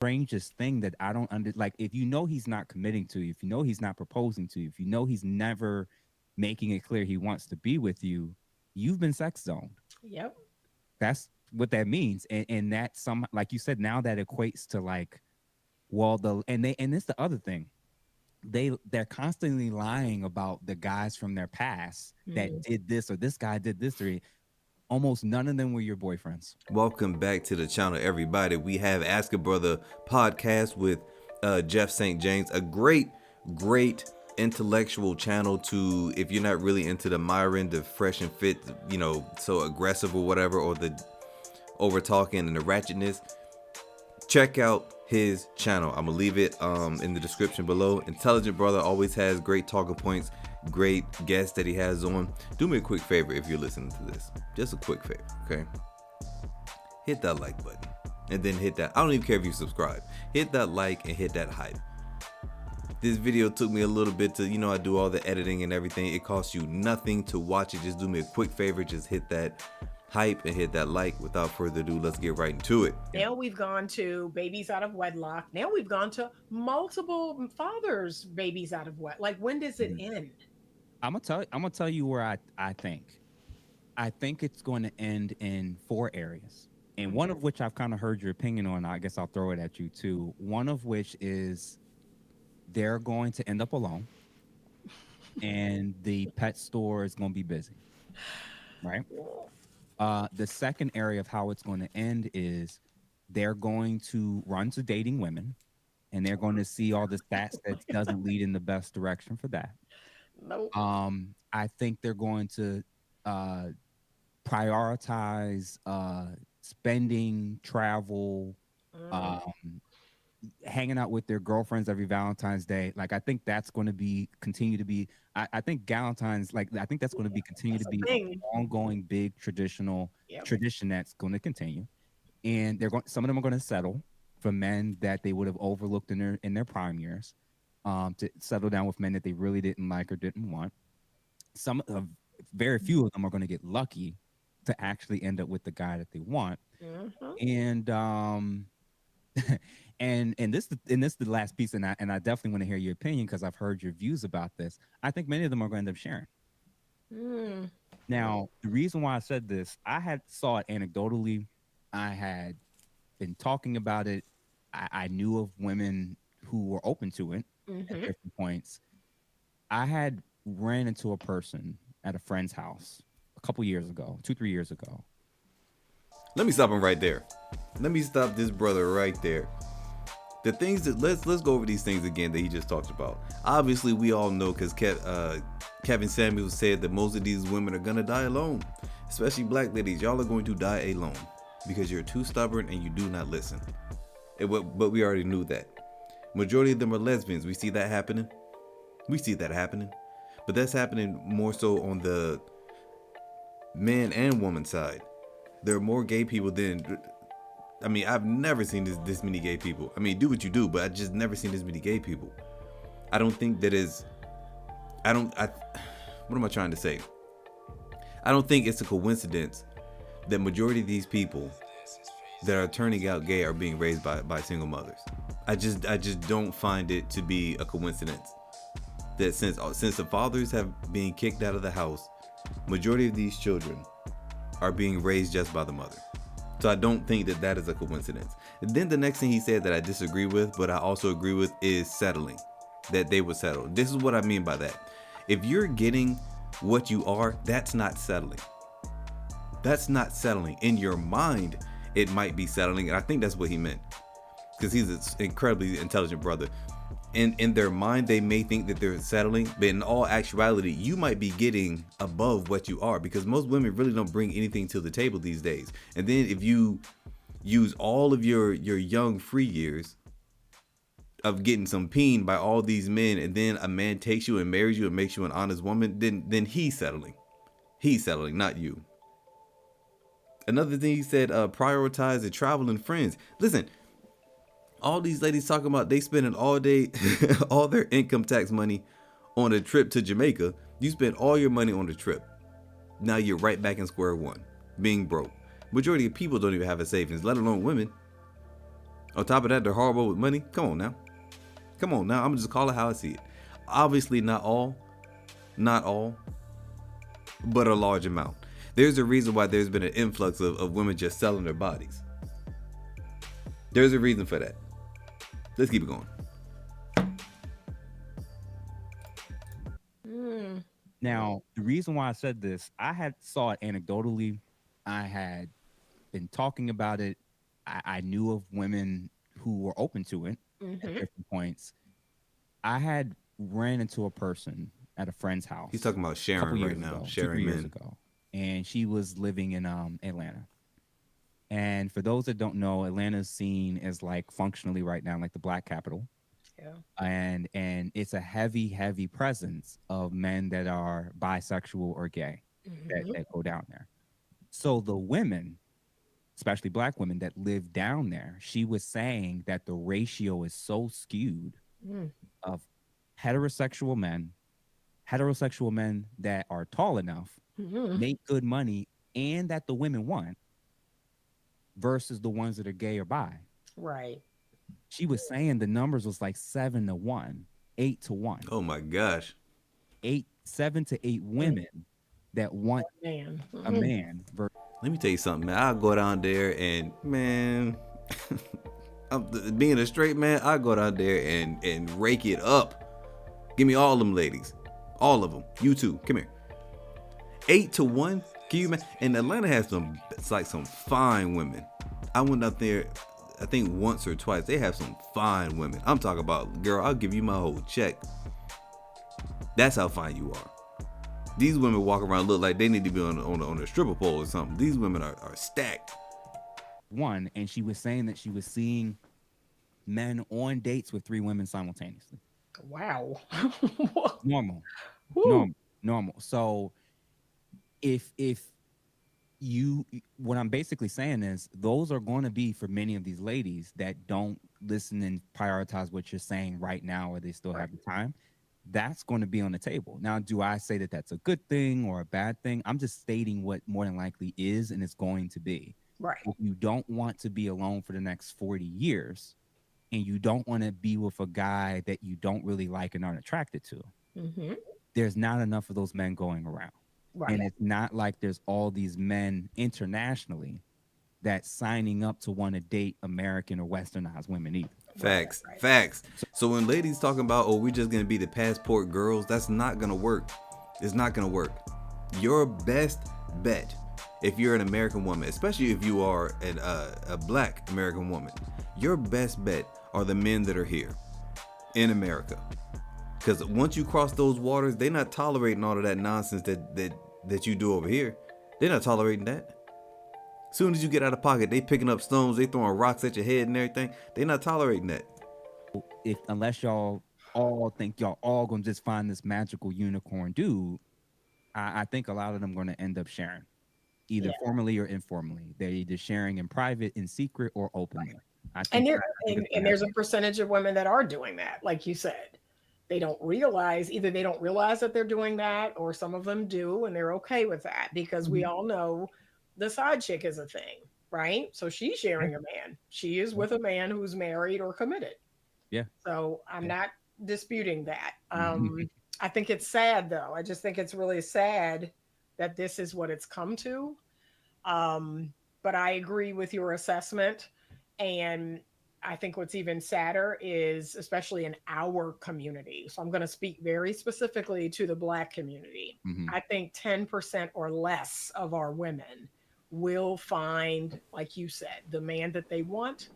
strangest thing that I don't like. If you know he's not committing to you, if you know he's not proposing to you, if you know he's never making it clear he wants to be with you, you've been sex zoned. Yep. That's what that means. And that some, like you said, now that equates to like, well, and it's the other thing. They're constantly lying about the guys from their past that Mm. did this, or this guy did this, or almost none of them were your boyfriends. Welcome back to the channel, everybody. We have Ask a Brother podcast with Jeff St. James, a great intellectual channel to, if you're not really into the Myron, the fresh and fit, so aggressive or whatever, or the over talking and the ratchetness. Check out his channel. I'm gonna leave it in the description below. Intelligent brother, always has great talking points, great guests that he has on. Do me a quick favor if you're listening to this. Just a quick favor, okay? Hit that like button and then hit that. I don't even care if you subscribe. Hit that like and hit that hype. This video took me a little bit to, I do all the editing and everything. It costs you nothing to watch it. Just do me a quick favor. Just hit that hype and hit that like. Without further ado, let's get right into it. Now we've gone to babies out of wedlock. Now we've gone to multiple fathers, babies out of wedlock. Like, when does it end? I'm gonna tell you where I think. I think it's going to end in four areas. And one of which I've kind of heard your opinion on. I guess I'll throw it at you too. One of which is they're going to end up alone and the pet store is going to be busy, right? The second area of how it's going to end is they're going to run to dating women and they're going to see all the stats that doesn't lead in the best direction for that. Nope. I think they're going to uh, prioritize spending, travel, Mm. um, hanging out with their girlfriends every Valentine's Day. Like I think that's going to be continue to be. I think Valentine's like I think that's going to be continue to That's a be an thing. ongoing big traditional Yep. tradition that's going to continue. And they're going. Some of them are going to settle for men that they would have overlooked in their prime years, to settle down with men that they really didn't like or didn't want. Some of Very few of them are going to get lucky to actually end up with the guy that they want. Hmm. And and this is the last piece, and I definitely want to hear your opinion because I've heard your views about this. I think many of them are going to end up sharing. Mm. Now, the reason why I said this, I had saw it anecdotally. I had been talking about it. I knew of women who were open to it at Hmm. different points. I had ran into a person at a friend's house a couple years ago, 2, 3 years ago. Let me stop him right there. Let me stop this brother right there. The things that let's go over these things again that he just talked about. Obviously, we all know because Kevin Samuels said that most of these women are gonna die alone, especially black ladies. Y'all are going to die alone because you're too stubborn and you do not listen. But we already knew that. Majority of them are lesbians. We see that happening. We see that happening, but that's happening more so on the man and woman side. There are more gay people than, I mean, I've never seen this many gay people. I mean, do what you do, but I just never seen this many gay people. I don't think that is. What am I trying to say? I don't think it's a coincidence that majority of these people that are turning out gay are being raised by single mothers. I just don't find it to be a coincidence that since the fathers have been kicked out of the house, majority of these children are being raised just by the mother. So I don't think that that is a coincidence. And then the next thing he said that I disagree with, but I also agree with, is settling. That they would settle. This is what I mean by that. If you're getting what you are, that's not settling. That's not settling. In your mind, it might be settling. And I think that's what he meant. Because he's an incredibly intelligent brother. In their mind, they may think that they're settling, but in all actuality, you might be getting above what you are, because most women really don't bring anything to the table these days. And then if you use all of your young free years of getting some peen by all these men, and then a man takes you and marries you and makes you an honest woman, then he's settling. He's settling, not you. Another thing he said, prioritize the travel and friends. Listen, all these ladies talking about they spending all day, all their income tax money on a trip to Jamaica. You spend all your money on the trip. Now you're right back in square one, being broke. Majority of people don't even have a savings, let alone women. On top of that, they're horrible with money. Come on now. Come on now. I'm gonna just call it how I see it. Obviously, not all, but a large amount. There's a reason why there's been an influx of women just selling their bodies. There's a reason for that. Let's keep it going. Now, the reason why I said this, I had saw it anecdotally. I had been talking about it. I knew of women who were open to it at different points. I had ran into a person at a friend's house. He's talking about sharing right now. Sharing years ago, and she was living in Atlanta. And for those that don't know, Atlanta's seen as like functionally right now like the black capital. Yeah. And it's a heavy presence of men that are bisexual or gay that go down there. So the women, especially black women that live down there, she was saying that the ratio is so skewed of heterosexual men that are tall enough, make good money, and that the women want, versus the ones that are gay or bi. Right. She was saying the numbers was like 7-1, 8-1. Oh my gosh. 7 to 8 women that want a man. Let me tell you something, man. I'll go down there and, man, being a straight man, I'll go down there and rake it up. Give me all them ladies. All of them. You too. Come here. 8-1. Can you imagine? And Atlanta has some fine women. I went up there, I think once or twice. They have some fine women. I'm talking about, girl, I'll give you my whole check. That's how fine you are. These women walk around look like they need to be on a stripper pole or something. These women are stacked. And she was saying that she was seeing men on dates with 3 women simultaneously. Wow. Normal. So if what I'm basically saying is those are going to be for many of these ladies that don't listen and prioritize what you're saying right now, or they still have the time. That's going to be on the table. Now, do I say that that's a good thing or a bad thing? I'm just stating what more than likely is and it's going to be. Right. If you don't want to be alone for the next 40 years and you don't want to be with a guy that you don't really like and aren't attracted to, there's not enough of those men going around. Right. And it's not like there's all these men internationally that's signing up to want to date American or Westernized women either. Facts. So when ladies talking about, oh, we're just going to be the passport girls, that's not going to work. It's not going to work. Your best bet, if you're an American woman, especially if you are a black American woman, your best bet are the men that are here in America. Because once you cross those waters, they're not tolerating all of that nonsense that you do over here. They're not tolerating that. Soon as you get out of pocket, they picking up stones, they throwing rocks at your head and everything. They're not tolerating that. Unless y'all all think y'all all gonna just find this magical unicorn dude, I think a lot of them gonna end up sharing, either formally or informally. They're either sharing in private, in secret, or openly. And there's a percentage of women that are doing that, like you said. They don't realize that they're doing that, or some of them do, and they're okay with that, because we all know the side chick is a thing, right? So she's sharing a man. She is with a man who's married or committed. Yeah. So I'm not disputing that. I think it's sad, though. I just think it's really sad that this is what it's come to. But I agree with your assessment. And I think what's even sadder is, especially in our community, so I'm going to speak very specifically to the Black community. I think 10% or less of our women will find, like you said, the man that they want.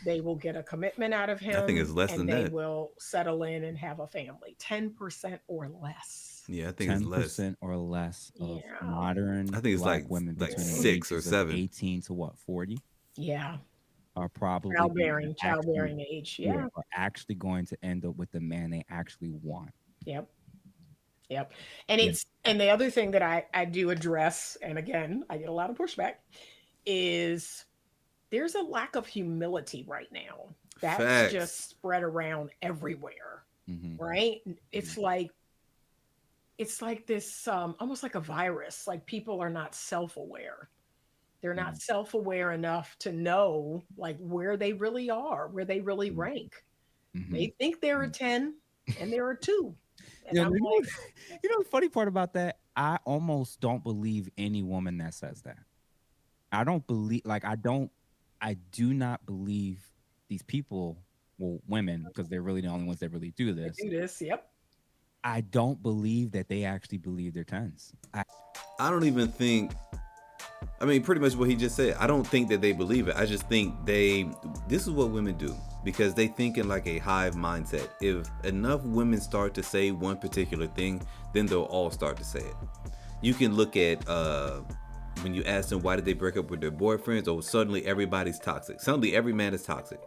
They will get a commitment out of him. I think it's less than that. And they will settle in and have a family. 10% or less. Yeah, I think it's less. 10% or less of modern I think it's Black women like between 6 or 7. 18 to 40? Yeah. Are probably childbearing age. Yeah. Are actually going to end up with the man they actually want. Yep. And and the other thing that I do address, and again, I get a lot of pushback, is there's a lack of humility right now. That's just spread around everywhere. Right? It's like this almost like a virus. Like, people are not self-aware. They're not Mm, self-aware enough to know like where they really are, where they really mm, rank. mhm, They think they're a mm. 10 and they're a 2. And You I'm know, like, the funny part about that, I almost don't believe any woman that says that. I don't believe, like, I do not believe these people, well, women, because they're really the only ones that really do I this. do this. Yep. I don't believe that they actually believe they're tens. I don't even think. I mean, pretty much what he just said. I don't think that they believe it. I just think they. This is what women do because they think in like a hive mindset. If enough women start to say one particular thing, then they'll all start to say it. You can look at when you ask them why did they break up with their boyfriends, or suddenly everybody's toxic. Suddenly every man is toxic.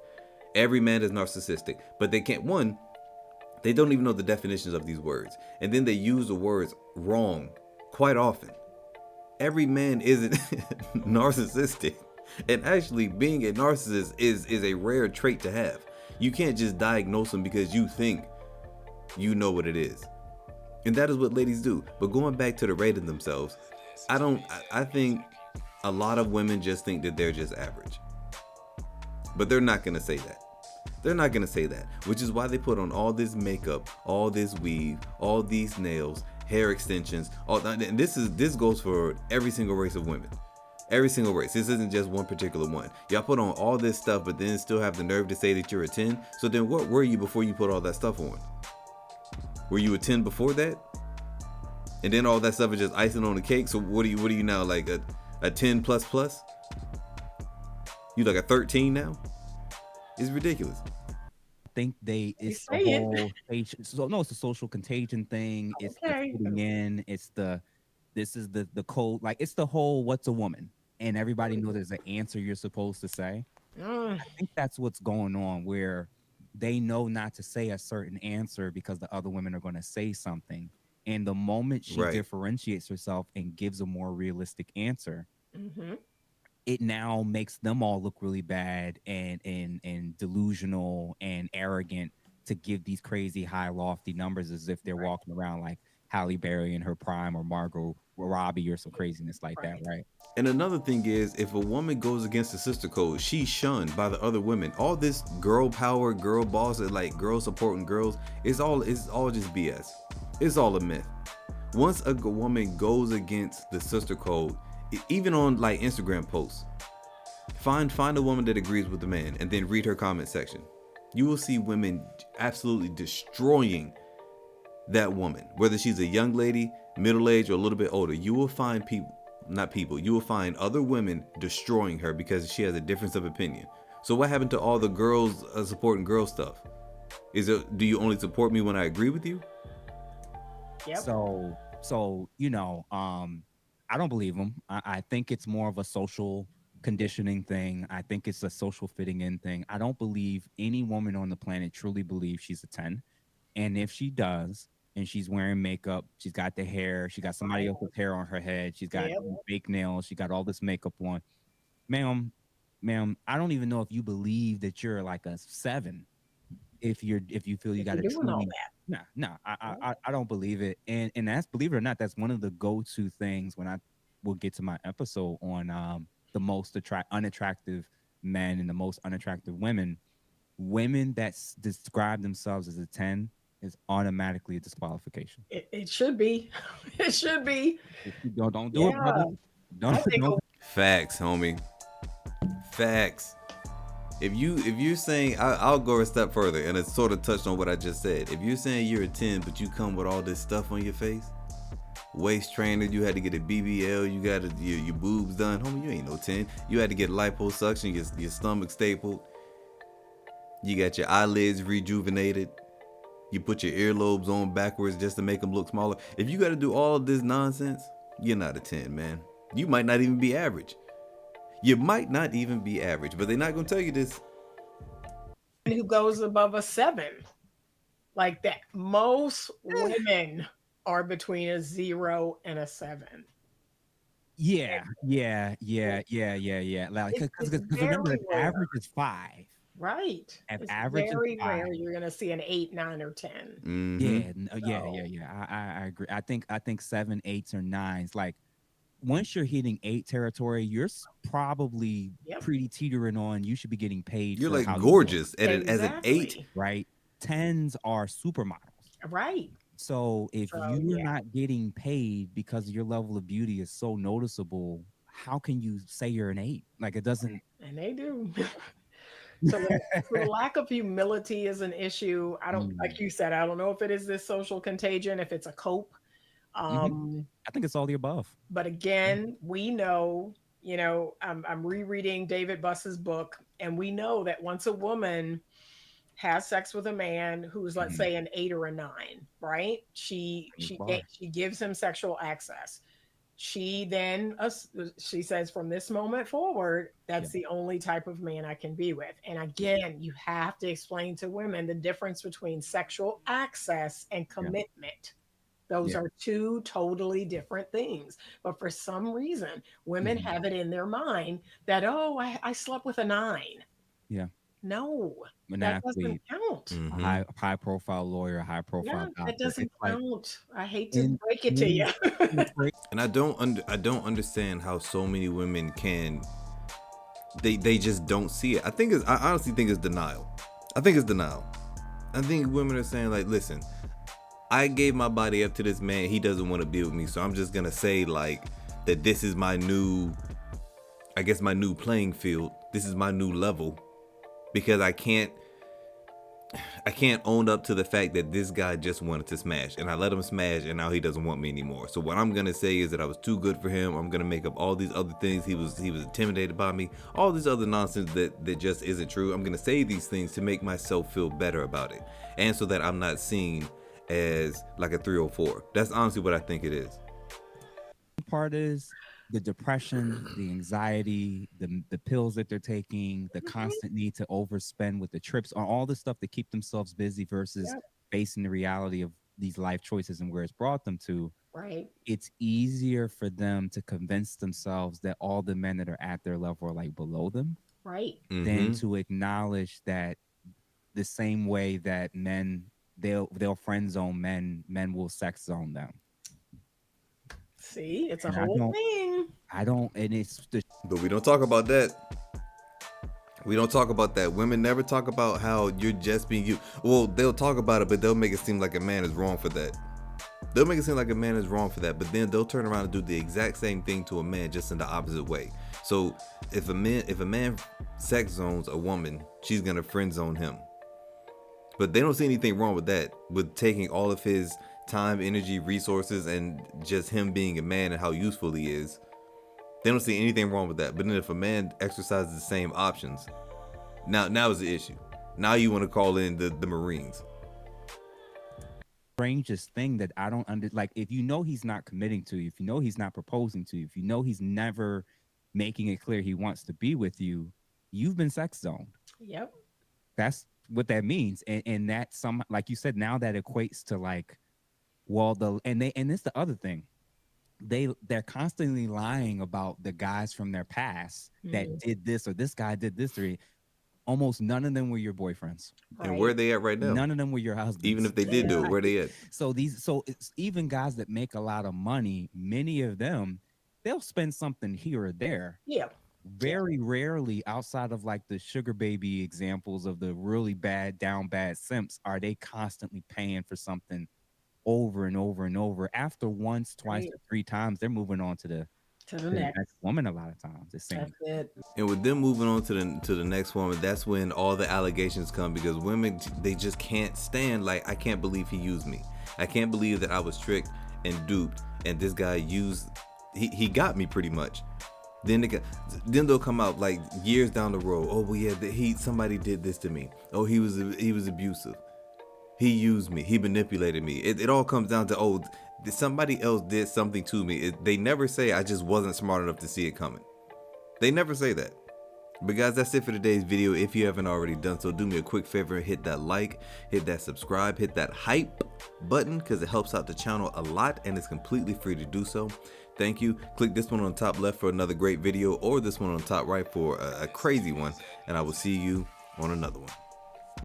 Every man is narcissistic. But they can't. One, they don't even know the definitions of these words, and then they use the words wrong quite often. Every man isn't narcissistic. And actually being a narcissist is a rare trait to have. You can't just diagnose them because you think you know what it is. And that is what ladies do. But going back to the rating themselves, I think a lot of women just think that they're just average. But they're not going to say that. They're not going to say that, which is why they put on all this makeup, all this weave, all these nails, hair extensions, and this goes for every single race of women. Every single race. This isn't just one particular one. Y'all put on all this stuff, but then still have the nerve to say that you're a 10. So then what were you before you put all that stuff on? Were you a 10 before that? And then all that stuff is just icing on the cake. So what are you now, like a 10 plus plus? You like a 13 now? It's ridiculous. Think They it's the say it. whole so no, it's the social contagion thing. It's the Okay. fitting in. It's the this is the code. Like it's the whole what's a woman, and everybody knows there's an answer you're supposed to say. Mm, I think that's what's going on where they know not to say a certain answer because the other women are going to say something. And the moment she Right. differentiates herself and gives a more realistic answer, hmm it now makes them all look really bad and delusional and arrogant to give these crazy high lofty numbers as if they're Right. walking around like Halle Berry in her prime or Margot Robbie or some craziness like that, Right. right? And another thing is, if a woman goes against the sister code, she's shunned by the other women. All this girl power, girl boss, like girls supporting girls, it's all just BS. It's all a myth. Once a woman goes against the sister code, even on like Instagram posts, find a woman that agrees with the man and then read her comment section. You will see women absolutely destroying that woman, whether she's a young lady, middle aged, or a little bit older. You will find people, not people, you will find other women destroying her because she has a difference of opinion. So what happened to all the girls supporting girl stuff? Do you only support me when I agree with you? Yep. So I don't believe them. I think it's more of a social conditioning thing. I think it's a social fitting in thing. I don't believe any woman on the planet truly believes she's a 10. And if she does, and she's wearing makeup, she's got the hair, she got somebody Right. else's hair on her head, she's got Yep. fake nails, she got all this makeup on. Ma'am, ma'am, I don't even know if you believe that you're like a 7 if you feel you If got you're to doing all truly. that. Nah, Right. I don't believe it. And that's, believe it or not, that's one of the go-to things when I will get to my episode on the most unattractive men and the most unattractive women. Women that describe themselves as a 10 is automatically a disqualification. It should be. It should be. If you don't do it, brother. Yeah. Don't I think don't. Facts, homie. Facts. If you're saying, I'll go a step further, and it's sort of touched on what I just said. If you're saying you're a 10, but you come with all this stuff on your face, waist trainer, you had to get a BBL, you got your boobs done, homie, you ain't no 10. You had to get liposuction, your stomach stapled, you got your eyelids rejuvenated, you put your earlobes on backwards just to make them look smaller. If you got to do all of this nonsense, you're not a 10, man. You might not even be average. You might not even be average, but they're not gonna tell you this. who goes above a 7 like that. Most women are between a 0 and a 7. Yeah. Like, It's because remember, very if rare. average is 5, Right. if It's average is very 5, rare you're going to see an 8, 9, or 10. Mm-hmm. yeah, So, yeah. I agree. I think 7, 8s, or 9s. Like once you're hitting 8 territory, you're probably Yep. pretty teetering on. You should be getting paid You're for like how you look, gorgeous at it as an 8. Exactly. right? 10s are supermodels. Right. So if So, you're yeah. not getting paid because your level of beauty is so noticeable, how can you say you're an 8? Like it doesn't. And they do. So the lack of humility is an issue. I don't, Mm. like you said, I don't know if it is this social contagion, if it's a cope. Mhm. Um, I think it's all the above. but again, we know, I'm rereading David Buss's book, and we know that once a woman has sex with a man who's, let's Mhm. say, an 8 or a 9, right? She Raise she bar. she gives him sexual access. She then she says, from this moment forward, Yeah. that's the only type of man I can be with. And again, you have to explain to women the difference between sexual access and Yeah. commitment. Those Yeah. are two totally different things. But for some reason, women Mhm. have it in their mind that, oh, I slept with a 9. Yeah. No, An that doesn't athlete, count. a Mm-hmm. high profile lawyer, high Yeah, profile that doctor. doesn't It's like count. I hate to in break it to in you. it's great. And I don't understand how so many women can they just don't see it. I honestly think it's denial. I think it's denial. I think women are saying like, listen, I gave my body up to this man. He doesn't want to be with me, so I'm just gonna say like that this is my new, I guess my new playing field. This is my new level because I can't own up to the fact that this guy just wanted to smash and I let him smash and now he doesn't want me anymore. So what I'm gonna say is that I was too good for him. I'm gonna make up all these other things. He was intimidated by me. All this other nonsense that just isn't true. I'm gonna say these things to make myself feel better about it. And so that I'm not seen as like a 304. That's honestly what I think it is. Part is the depression, the anxiety, the pills that they're taking, the constant need to overspend with the trips, on all the stuff to keep themselves busy versus Yep. facing the reality of these life choices and where it's brought them to. Right. It's easier for them to convince themselves that all the men that are at their level are like below them Right. than Mm-hmm. to acknowledge that the same way that men they'll friend zone men will sex zone them. See, it's a And whole thing. and it's the But we don't talk about that. We don't talk about that. Women never talk about how you're just being you. Well, they'll talk about it, but they'll make it seem like a man is wrong for that. They'll make it seem like a man is wrong for that, but then they'll turn around and do the exact same thing to a man, just in the opposite way. So if a man sex zones a woman, she's gonna friend zone him. But they don't see anything wrong with that, with taking all of his time, energy, resources, and just him being a man and how useful he is. They don't see anything wrong with that. But then if a man exercises the same options, now is the issue. Now you want to call in the Marines. strangest thing that I don't like, if you know he's not committing to you, if you know he's not proposing to you, if you know he's never making it clear he wants to be with you, you've been sex zoned. Yep. That's what that means. And that, some, like you said, now that equates to like, well, and it's the other thing. They're constantly lying about the guys from their past that did this, or this guy did this, or almost none of them were your boyfriends. Right. And where are they at right now? None of them were your husbands. Even if they did do it, where they at? So it's even guys that make a lot of money, many of them, they'll spend something here or there. Yeah. Very rarely, outside of like the sugar baby examples of the really bad simps, are they constantly paying for something over and over and over. After once, twice, or 3 times, they're moving on to the next woman. A lot of times, it seems. That's it. And with them moving on to the next woman, that's when all the allegations come, because women, they just can't stand, like, I can't believe he used me. I can't believe that I was tricked and duped, and this guy he got me pretty much. Then they'll come out like years down the road. Oh well, yeah, somebody did this to me. Oh, he was abusive. He used me. He manipulated me. It all comes down to, oh, somebody else did something to me. They never say I just wasn't smart enough to see it coming. They never say that. But guys, that's it for today's video. If you haven't already done so, do me a quick favor, hit that like, hit that subscribe, hit that hype button, because it helps out the channel a lot and it's completely free to do so. Thank you. Click this one on the top left for another great video, or this one on the top right for a crazy one, and I will see you on another one.